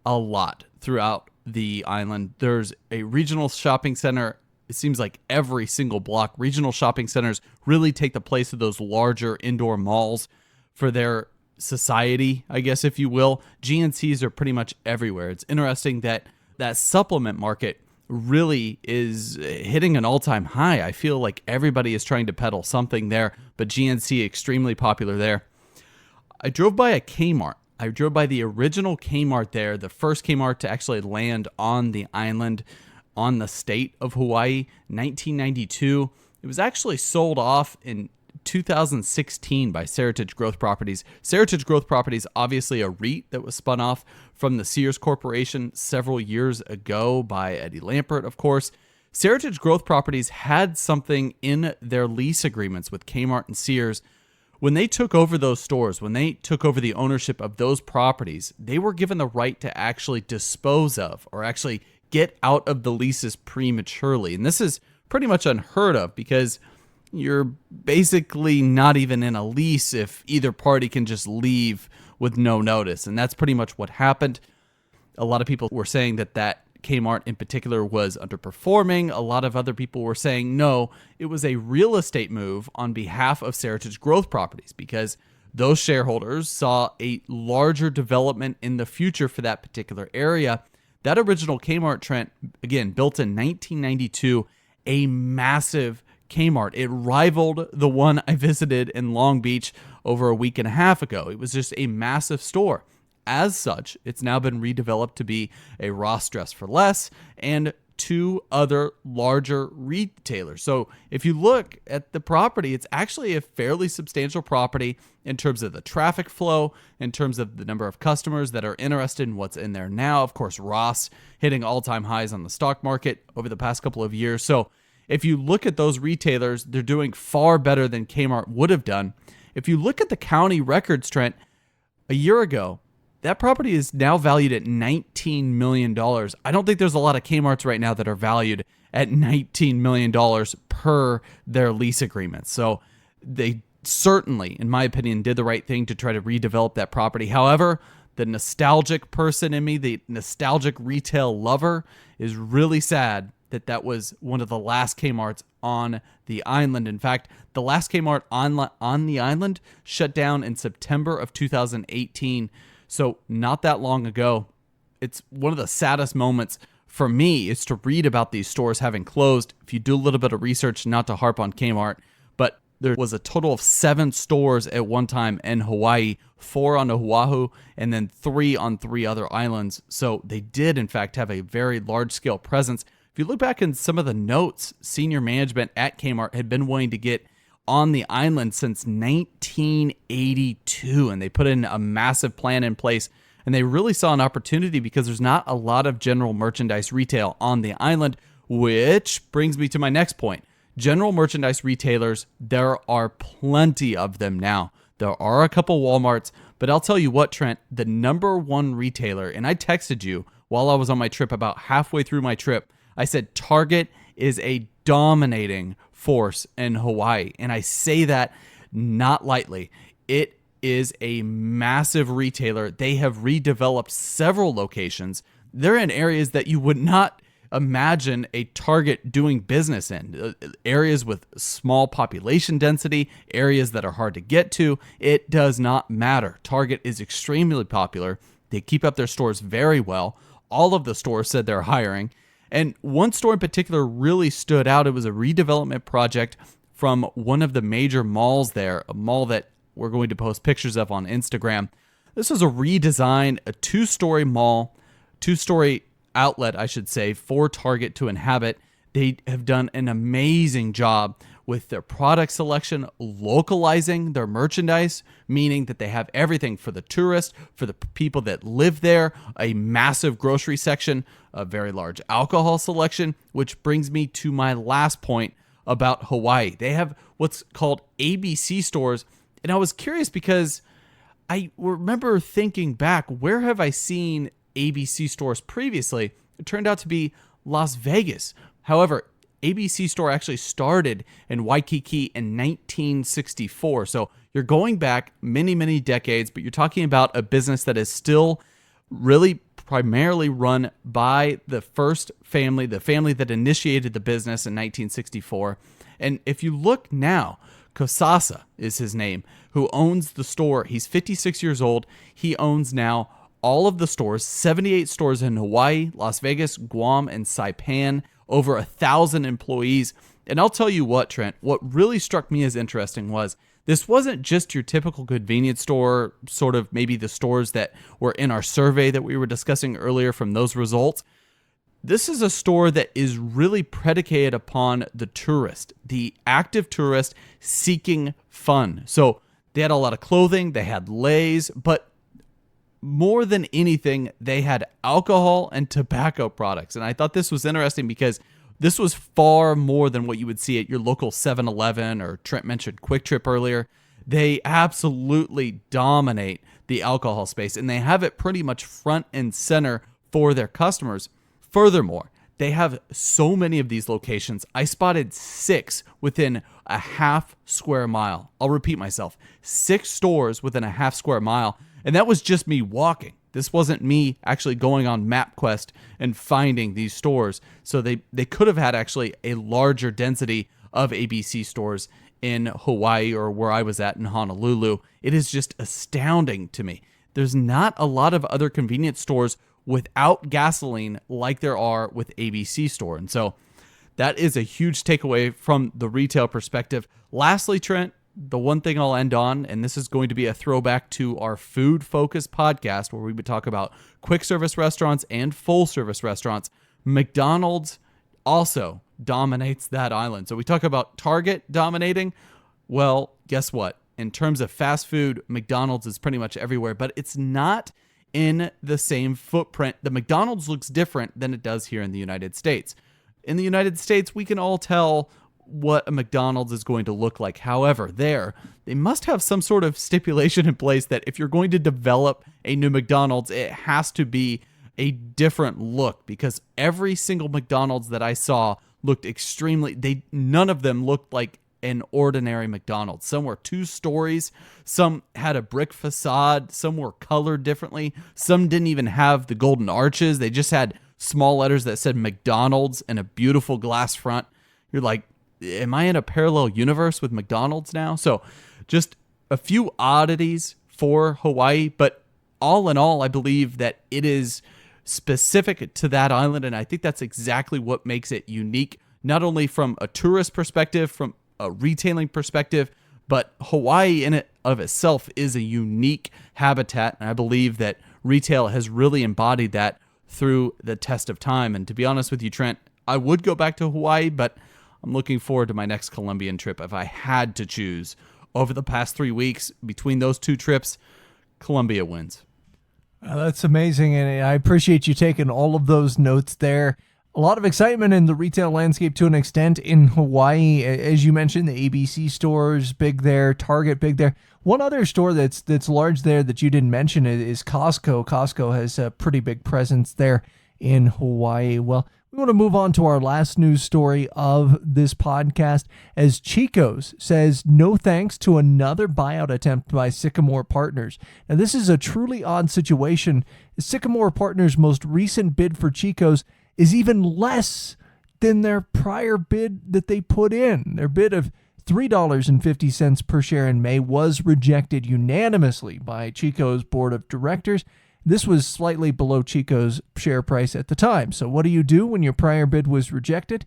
a lot throughout the island. There's a regional shopping center. It seems like every single block, regional shopping centers really take the place of those larger indoor malls for their society, I guess, if you will. GNCs are pretty much everywhere. It's interesting that that supplement market really is hitting an all-time high. I feel like everybody is trying to peddle something there, but GNC extremely popular there. I drove by a Kmart. I drove by the original Kmart there, the first Kmart to actually land on the island, on the state of Hawaii, 1992. It was actually sold off in 2016 by Seritage Growth Properties. Seritage Growth Properties, obviously a REIT that was spun off from the Sears Corporation several years ago by Eddie Lampert, of course. Seritage Growth Properties had something in their lease agreements with Kmart and Sears. When they took over those stores, when they took over the ownership of those properties, they were given the right to actually dispose of or actually get out of the leases prematurely. And this is pretty much unheard of because you're basically not even in a lease if either party can just leave with no notice. And that's pretty much what happened. A lot of people were saying that Kmart in particular was underperforming. A lot of other people were saying, no, it was a real estate move on behalf of Seritage Growth Properties because those shareholders saw a larger development in the future for that particular area. That original Kmart, Trent, again, built in 1992, a massive Kmart. It rivaled the one I visited in Long Beach over a week and a half ago. It was just a massive store. As such, it's now been redeveloped to be a Ross Dress for Less and 2 other larger retailers. So if you look at the property, it's actually a fairly substantial property in terms of the traffic flow, in terms of the number of customers that are interested in what's in there now. Of course, Ross hitting all-time highs on the stock market over the past couple of years. So if you look at those retailers, they're doing far better than Kmart would have done. If you look at the county records, Trent, a year ago, that property is now valued at $19 million. I don't think there's a lot of Kmarts right now that are valued at $19 million per their lease agreements. So they certainly, in my opinion, did the right thing to try to redevelop that property. However, the nostalgic person in me, the nostalgic retail lover, is really sad that that was one of the last Kmarts on the island. In fact, the last Kmart on the island shut down in September of 2018. So not that long ago. It's one of the saddest moments for me is to read about these stores having closed. If you do a little bit of research, not to harp on Kmart, but there was a total of 7 stores at one time in Hawaii, 4 on Oahu, and then 3 on 3 other islands. So they did, in fact, have a very large-scale presence. If you look back in some of the notes, senior management at Kmart had been wanting to get on the island since 1982, and they put in a massive plan in place, and they really saw an opportunity because there's not a lot of general merchandise retail on the island, which brings me to my next point. General merchandise retailers, there are plenty of them now. There are a couple Walmarts, but I'll tell you what, Trent, the number one retailer, and I texted you while I was on my trip, about halfway through my trip, I said Target is a dominating force in Hawaii. And I say that not lightly. It is a massive retailer. They have redeveloped several locations. They're in areas that you would not imagine a Target doing business in. Areas with small population density, areas that are hard to get to. It does not matter. Target is extremely popular. They keep up their stores very well. All of the stores said they're hiring. And one store in particular really stood out. It was a redevelopment project from one of the major malls there, a mall that we're going to post pictures of on Instagram. This was a redesign, a 2-story mall, 2-story outlet, I should say, for Target to inhabit. They have done an amazing job with their product selection, localizing their merchandise, meaning that they have everything for the tourist, for the people that live there, a massive grocery section, a very large alcohol selection, which brings me to my last point about Hawaii. They have what's called ABC stores, and I was curious because I remember thinking back, where have I seen ABC stores previously? It turned out to be Las Vegas. However, ABC store actually started in Waikiki in 1964. So you're going back many, many decades, but you're talking about a business that is still really primarily run by the first family, the family that initiated the business in 1964. And if you look now, Kosasa is his name, who owns the store. He's 56 years old. He owns now all of the stores, 78 stores in Hawaii, Las Vegas, Guam, and Saipan, over 1,000 employees. And I'll tell you what, Trent, what really struck me as interesting was this wasn't just your typical convenience store, sort of maybe the stores that were in our survey that we were discussing earlier from those results. This is a store that is really predicated upon the tourist, the active tourist seeking fun. So they had a lot of clothing, they had leis, but more than anything, they had alcohol and tobacco products. And I thought this was interesting because this was far more than what you would see at your local 7-Eleven, or Trent mentioned Quick Trip earlier. They absolutely dominate the alcohol space, and they have it pretty much front and center for their customers. Furthermore, they have so many of these locations. I spotted 6 within a half square mile. I'll repeat myself, 6 stores within a half square mile. And that was just me walking. This wasn't me actually going on MapQuest and finding these stores. So they could have had actually a larger density of ABC stores in Hawaii or where I was at in Honolulu. It is just astounding to me. There's not a lot of other convenience stores without gasoline like there are with ABC store. And so that is a huge takeaway from the retail perspective. Lastly, Trent, the one thing I'll end on, and this is going to be a throwback to our food-focused podcast where we would talk about quick service restaurants and full-service restaurants. McDonald's also dominates that island. So we talk about Target dominating. Well, guess what? In terms of fast food, McDonald's is pretty much everywhere, but it's not in the same footprint. The McDonald's looks different than it does here in the United States. In the United States, we can all tell what a McDonald's is going to look like. However, they must have some sort of stipulation in place that if you're going to develop a new McDonald's, it has to be a different look, because every single McDonald's that I saw looked none of them looked like an ordinary McDonald's. Some were 2 stories, some had a brick facade, some were colored differently, some didn't even have the golden arches. They just had small letters that said McDonald's and a beautiful glass front. You're like, am I in a parallel universe with McDonald's now? So just a few oddities for Hawaii, but all in all, I believe that it is specific to that island, and I think that's exactly what makes it unique, not only from a tourist perspective, from a retailing perspective, but Hawaii in it of itself is a unique habitat, and I believe that retail has really embodied that through the test of time. And to be honest with you, Trent, I would go back to Hawaii, but I'm looking forward to my next Colombian trip. If I had to choose over the past 3 weeks between those 2 trips, Colombia wins. That's amazing, and I appreciate you taking all of those notes there. A lot of excitement in the retail landscape to an extent in Hawaii. As you mentioned, the ABC stores, big there, Target, big there. One other store that's large there that you didn't mention is Costco. Costco has a pretty big presence there in Hawaii. Well, we want to move on to our last news story of this podcast, as Chicos says no thanks to another buyout attempt by Sycamore Partners. Now, this is a truly odd situation. Sycamore Partners' most recent bid for Chicos is even less than their prior bid that they put in. Their bid of $3.50 per share in May was rejected unanimously by Chico's board of directors. This was slightly below Chico's share price at the time. So what do you do when your prior bid was rejected?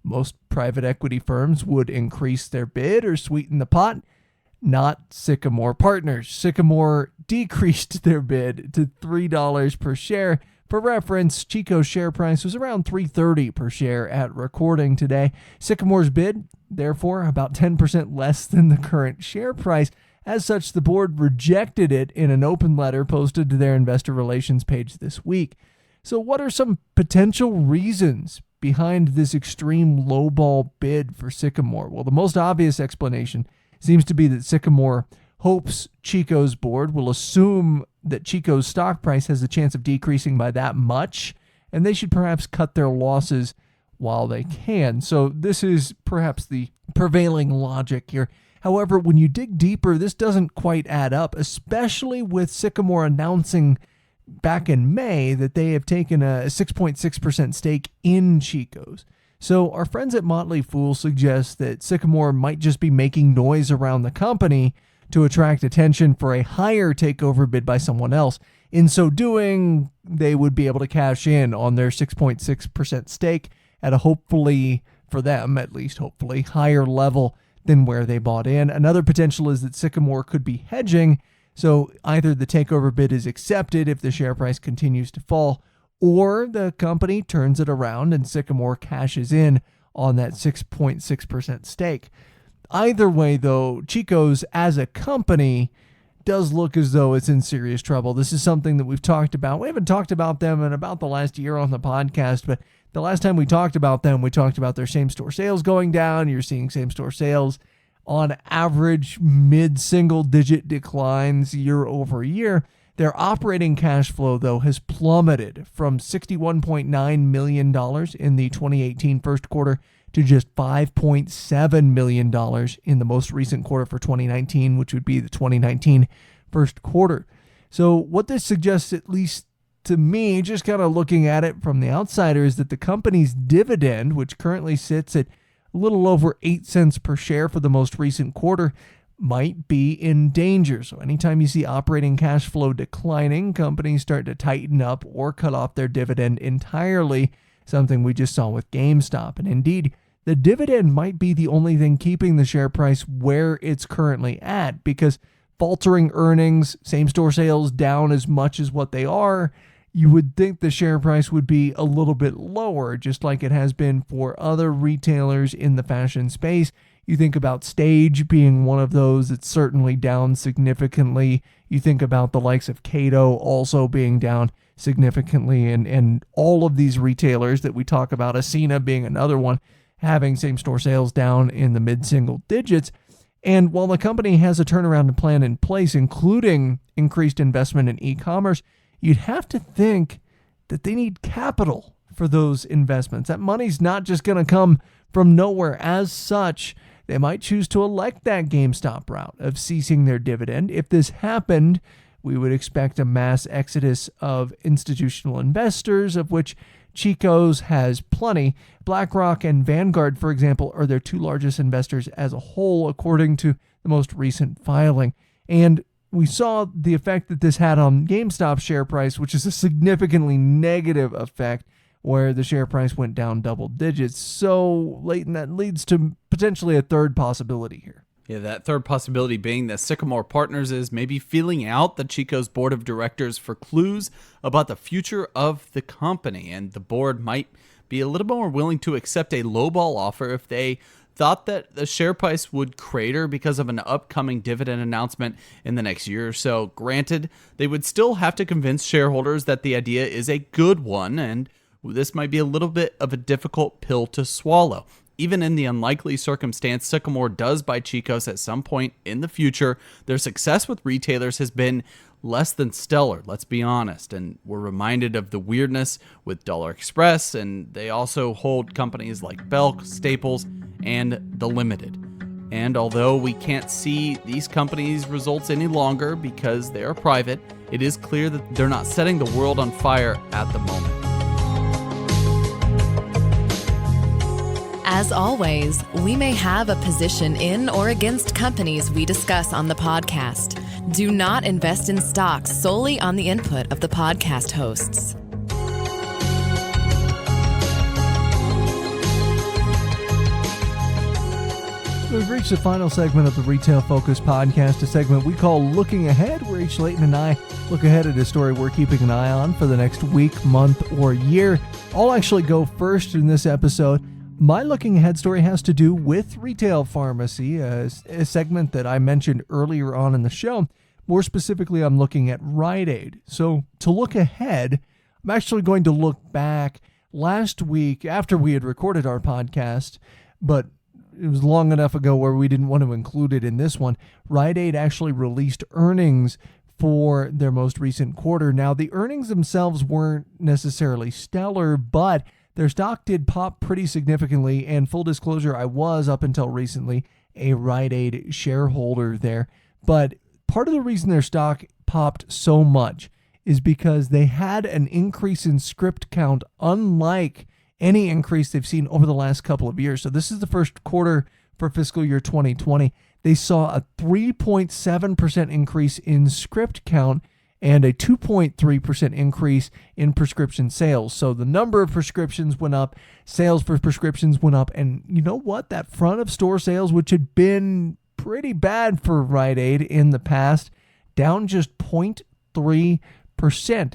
Most private equity firms would increase their bid or sweeten the pot. Not Sycamore Partners. Sycamore decreased their bid to $3 per share. For reference, Chico's share price was around $3.30 per share at recording today. Sycamore's bid, therefore, about 10% less than the current share price. As such, the board rejected it in an open letter posted to their investor relations page this week. So what are some potential reasons behind this extreme lowball bid for Sycamore? Well, the most obvious explanation seems to be that Sycamore hopes Chico's board will assume that Chico's stock price has a chance of decreasing by that much, and they should perhaps cut their losses while they can. So this is perhaps the prevailing logic here. However, when you dig deeper, this doesn't quite add up, especially with Sycamore announcing back in May that they have taken a 6.6% stake in Chicos. So our friends at Motley Fool suggest that Sycamore might just be making noise around the company to attract attention for a higher takeover bid by someone else. In so doing, they would be able to cash in on their 6.6% stake at a hopefully, for them at least hopefully, higher level than where they bought in. Another potential is that Sycamore could be hedging, so either the takeover bid is accepted if the share price continues to fall, or the company turns it around and Sycamore cashes in on that 6.6% stake. Either way, though, Chico's as a company does look as though it's in serious trouble. This is something that we've talked about. We haven't talked about them in about the last year on the podcast, but the last time we talked about them, we talked about their same-store sales going down. You're seeing same-store sales on average mid-single-digit declines year over year. Their operating cash flow, though, has plummeted from $61.9 million in the 2018 first quarter to just $5.7 million in the most recent quarter for 2019, which would be the 2019 first quarter. So what this suggests, at least to me, just kind of looking at it from the outsider, is that the company's dividend, which currently sits at a little over 8 cents per share for the most recent quarter, might be in danger. So anytime you see operating cash flow declining, companies start to tighten up or cut off their dividend entirely, something we just saw with GameStop. And indeed, the dividend might be the only thing keeping the share price where it's currently at, because faltering earnings, same-store sales down as much as what they are, you would think the share price would be a little bit lower, just like it has been for other retailers in the fashion space. You think about Stage being one of those that's certainly down significantly. You think about the likes of Cato also being down significantly, and all of these retailers that we talk about, Ascena being another one, having same-store sales down in the mid-single digits. And while the company has a turnaround plan in place, including increased investment in e-commerce, you'd have to think that they need capital for those investments. That money's not just going to come from nowhere. As such, they might choose to elect that GameStop route of ceasing their dividend. If this happened, we would expect a mass exodus of institutional investors, of which Chicos has plenty. BlackRock and Vanguard, for example, are their two largest investors as a whole, according to the most recent filing. And we saw the effect that this had on GameStop's share price, which is a significantly negative effect, where the share price went down double digits. So, Leighton, that leads to potentially a third possibility here. Yeah, that third possibility being that Sycamore Partners is maybe feeling out the Chico's board of directors for clues about the future of the company, and the board might be a little more willing to accept a lowball offer if they thought that the share price would crater because of an upcoming dividend announcement in the next year or so. Granted, they would still have to convince shareholders that the idea is a good one, and this might be a little bit of a difficult pill to swallow. Even in the unlikely circumstance Sycamore does buy Chicos at some point in the future, their success with retailers has been less than stellar, let's be honest. And we're reminded of the weirdness with Dollar Express, and they also hold companies like Belk, Staples, and The Limited. And although we can't see these companies' results any longer because they are private, it is clear that they're not setting the world on fire at the moment. As always, we may have a position in or against companies we discuss on the podcast. Do not invest in stocks solely on the input of the podcast hosts. We've reached the final segment of the Retail Focus podcast, a segment we call Looking Ahead, where each Leighton and I look ahead at a story we're keeping an eye on for the next week, month, or year. I'll actually go first in this episode. My looking ahead story has to do with retail pharmacy, a segment that I mentioned earlier on in the show. More specifically, I'm looking at Rite Aid. So to look ahead, I'm actually going to look back last week after we had recorded our podcast, but it was long enough ago where we didn't want to include it in this one. Rite Aid actually released earnings for their most recent quarter. Now, the earnings themselves weren't necessarily stellar, but their stock did pop pretty significantly, and full disclosure, I was, up until recently, a Rite Aid shareholder there. But part of the reason their stock popped so much is because they had an increase in script count unlike any increase they've seen over the last couple of years. So this is the first quarter for fiscal year 2020. They saw a 3.7% increase in script count and a 2.3% increase in prescription sales. So the number of prescriptions went up, sales for prescriptions went up, and you know what? That front of store sales, which had been pretty bad for Rite Aid in the past, down just 0.3%.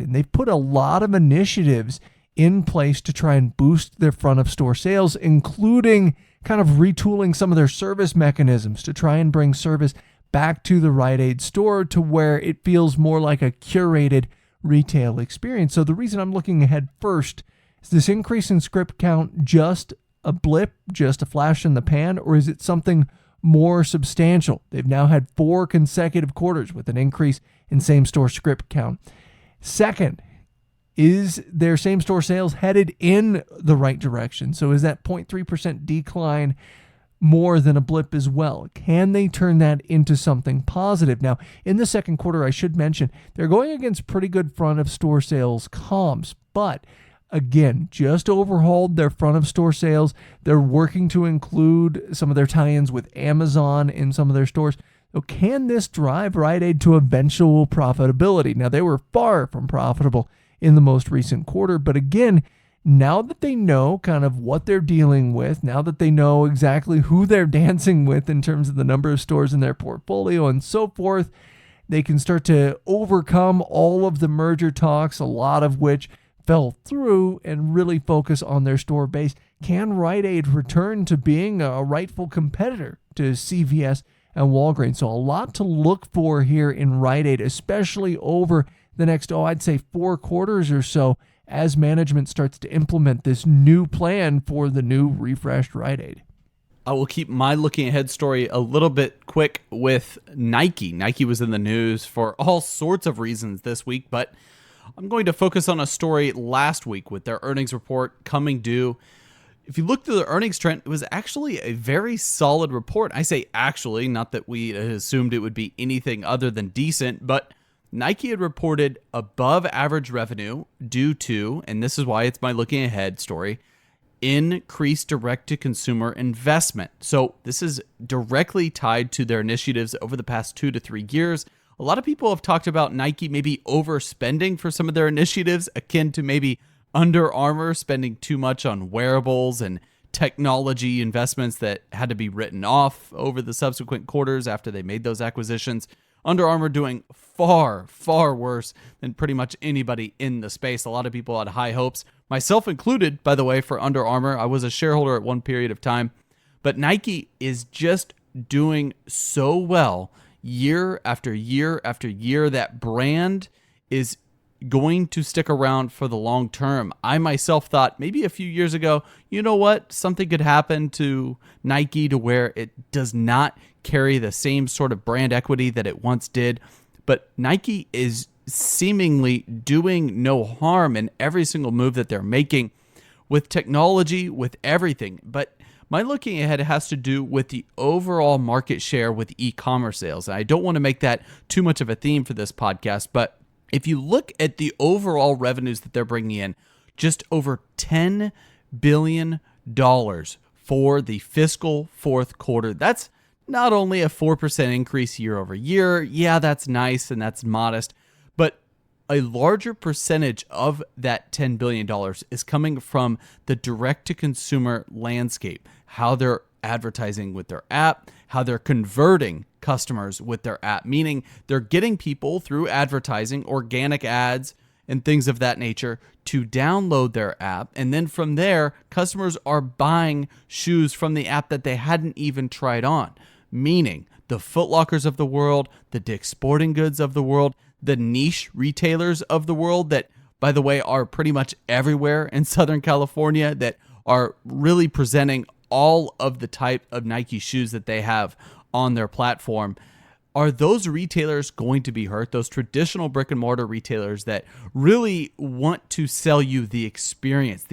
And they've put a lot of initiatives in place to try and boost their front of store sales, including kind of retooling some of their service mechanisms to try and bring service back to the Rite Aid store to where it feels more like a curated retail experience. So the reason I'm looking ahead first is this increase in script count just a blip, just a flash in the pan, or is it something more substantial? They've now had 4 consecutive quarters with an increase in same-store script count. Second, is their same-store sales headed in the right direction? So is that 0.3% decline more than a blip as well? Can they turn that into something positive? Now, in the second quarter, I should mention, they're going against pretty good front of store sales comps, but again, just overhauled their front of store sales. They're working to include some of their tie-ins with Amazon in some of their stores. So can this drive Rite Aid to eventual profitability? Now, they were far from profitable in the most recent quarter, but again, now that they know kind of what they're dealing with, now that they know exactly who they're dancing with in terms of the number of stores in their portfolio and so forth, they can start to overcome all of the merger talks, a lot of which fell through, and really focus on their store base. Can Rite Aid return to being a rightful competitor to CVS and Walgreens? So a lot to look for here in Rite Aid, especially over the next, I'd say 4 quarters or so, as management starts to implement this new plan for the new refreshed Rite Aid. I will keep my looking ahead story a little bit quick with Nike. Nike was in the news for all sorts of reasons this week, but I'm going to focus on a story last week with their earnings report coming due. If you look through the earnings trend, it was actually a very solid report. I say actually, not that we assumed it would be anything other than decent, but Nike had reported above average revenue due to, and this is why it's my looking ahead story, increased direct-to-consumer investment. So this is directly tied to their initiatives over the past 2 to 3 years. A lot of people have talked about Nike maybe overspending for some of their initiatives, akin to maybe Under Armour spending too much on wearables and technology investments that had to be written off over the subsequent quarters after they made those acquisitions. Under Armour doing far, far worse than pretty much anybody in the space. A lot of people had high hopes, myself included, by the way, for Under Armour. I was a shareholder at one period of time. But Nike is just doing so well year after year after year. That brand is going to stick around for the long term. I myself thought maybe a few years ago, you know what, something could happen to Nike to where it does not carry the same sort of brand equity that it once did. But Nike is seemingly doing no harm in every single move that they're making with technology, with everything. But my looking ahead has to do with the overall market share with e-commerce sales. And I don't want to make that too much of a theme for this podcast, but if you look at the overall revenues that they're bringing in, just over $10 billion for the fiscal fourth quarter. That's not only a 4% increase year over year. Yeah, that's nice and that's modest, but a larger percentage of that $10 billion is coming from the direct-to-consumer landscape, how they're advertising with their app, how they're converting customers with their app, meaning they're getting people through advertising, organic ads, and things of that nature to download their app. And then from there, customers are buying shoes from the app that they hadn't even tried on, meaning the Foot Lockers of the world, the Dick's Sporting Goods of the world, the niche retailers of the world that, by the way, are pretty much everywhere in Southern California, that are really presenting all of the type of Nike shoes that they have on their platform. Are those retailers going to be hurt? Those traditional brick and mortar retailers that really want to sell you the experience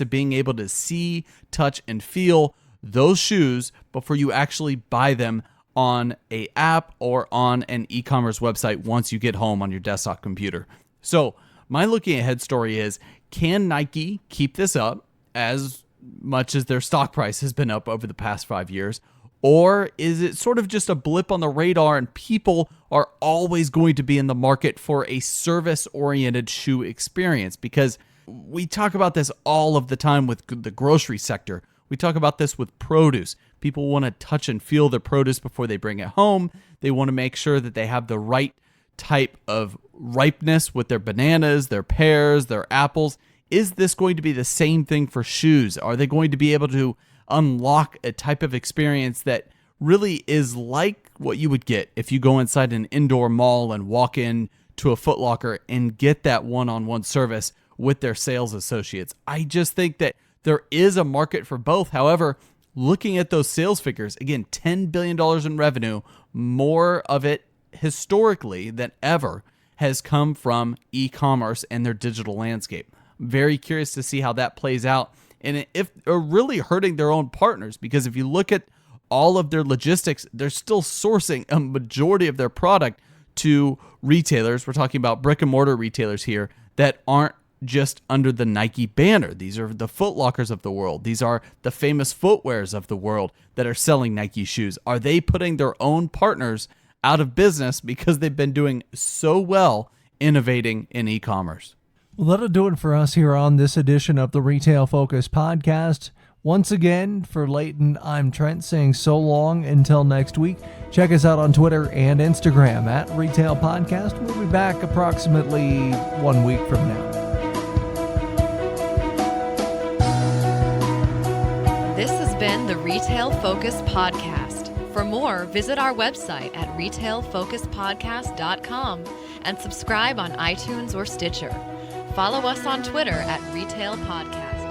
of being able to see, touch, and feel those shoes before you actually buy them on a app or on an e-commerce website once you get home on your desktop computer. So my looking ahead story is, can Nike keep this up as much as their stock price has been up over the past 5 years? Or is it sort of just a blip on the radar and people are always going to be in the market for a service-oriented shoe experience? Because we talk about this all of the time with the grocery sector. We talk about this with produce. People want to touch and feel their produce before they bring it home. They want to make sure that they have the right type of ripeness with their bananas, their pears, their apples. Is this going to be the same thing for shoes? Are they going to be able to unlock a type of experience that really is like what you would get if you go inside an indoor mall and walk in to a Foot Locker and get that one-on-one service with their sales associates? I just think that there is a market for both. However, looking at those sales figures, again, $10 billion in revenue, more of it historically than ever has come from e-commerce and their digital landscape. I'm very curious to see how that plays out, and if they're really hurting their own partners, because if you look at all of their logistics, they're still sourcing a majority of their product to retailers. We're talking about brick and mortar retailers here that aren't just under the Nike banner. These are the Foot Lockers of the world. These are the famous footwears of the world that are selling Nike shoes. Are they putting their own partners out of business because they've been doing so well innovating in e-commerce? Well, that'll do it for us here on this edition of the Retail Focus podcast. Once again, for Leighton, I'm Trent saying so long until next week. Check us out on Twitter and Instagram at Retail Podcast. We'll be back approximately 1 week from now. This has been the Retail Focus Podcast. For more, visit our website at retailfocuspodcast.com and subscribe on iTunes or Stitcher. Follow us on Twitter at Retail Podcast.